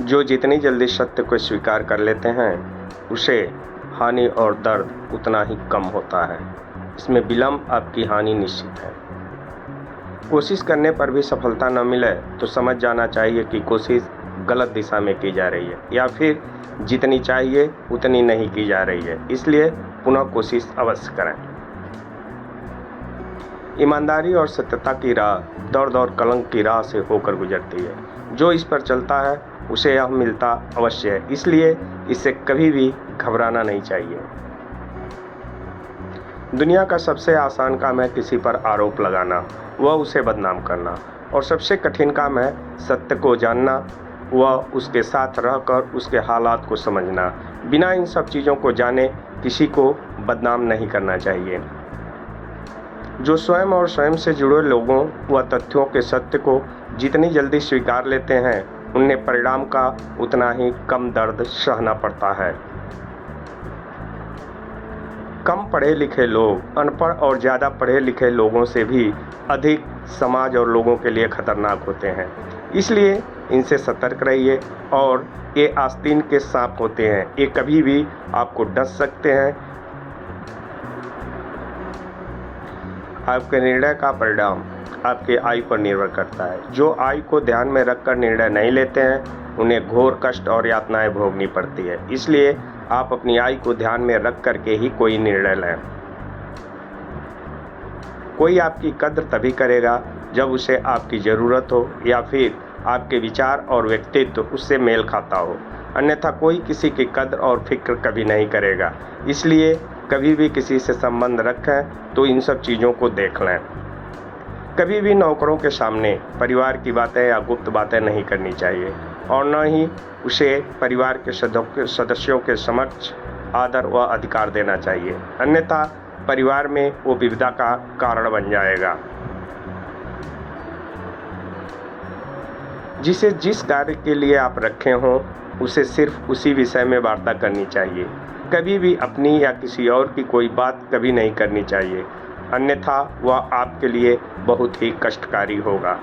जो जितनी जल्दी सत्य को स्वीकार कर लेते हैं उसे हानि और दर्द उतना ही कम होता है। इसमें विलंब आपकी हानि निश्चित है। कोशिश करने पर भी सफलता न मिले तो समझ जाना चाहिए कि कोशिश गलत दिशा में की जा रही है या फिर जितनी चाहिए उतनी नहीं की जा रही है, इसलिए पुनः कोशिश अवश्य करें। ईमानदारी और सत्यता की राह दर्द और कलंक की राह से होकर गुजरती है। जो इस पर चलता है उसे यह मिलता अवश्य है, इसलिए इसे कभी भी घबराना नहीं चाहिए। दुनिया का सबसे आसान काम है किसी पर आरोप लगाना, वह उसे बदनाम करना, और सबसे कठिन काम है सत्य को जानना, वह उसके साथ रहकर उसके हालात को समझना। बिना इन सब चीज़ों को जाने किसी को बदनाम नहीं करना चाहिए। जो स्वयं और स्वयं से जुड़े लोगों व तथ्यों के सत्य को जितनी जल्दी स्वीकार लेते हैं उन्हें परिणाम का उतना ही कम दर्द सहना पड़ता है। कम पढ़े लिखे लोग अनपढ़ और ज़्यादा पढ़े लिखे लोगों से भी अधिक समाज और लोगों के लिए खतरनाक होते हैं, इसलिए इनसे सतर्क रहिए। और ये आस्तीन के सांप होते हैं, ये कभी भी आपको डस सकते हैं। आपके निर्णय का परिणाम आपके आयु पर निर्भर करता है। जो आयु को ध्यान में रखकर निर्णय नहीं लेते हैं उन्हें घोर कष्ट और यातनाएं भोगनी पड़ती है, इसलिए आप अपनी आयु को ध्यान में रख करके ही कोई निर्णय लें। कोई आपकी कद्र तभी करेगा जब उसे आपकी ज़रूरत हो या फिर आपके विचार और व्यक्तित्व उससे मेल खाता हो, अन्यथा कोई किसी की कद्र और फिक्र कभी नहीं करेगा। इसलिए कभी भी किसी से संबंध रखें तो इन सब चीज़ों को देख लें। कभी भी नौकरों के सामने परिवार की बातें या गुप्त बातें नहीं करनी चाहिए और न ही उसे परिवार के सदस्यों के समक्ष आदर व अधिकार देना चाहिए, अन्यथा परिवार में वो विविधता का कारण बन जाएगा। जिसे जिस कार्य के लिए आप रखे हों उसे सिर्फ उसी विषय में वार्ता करनी चाहिए। कभी भी अपनी या किसी और की कोई बात कभी नहीं करनी चाहिए, अन्यथा वह आपके लिए बहुत ही कष्टकारी होगा।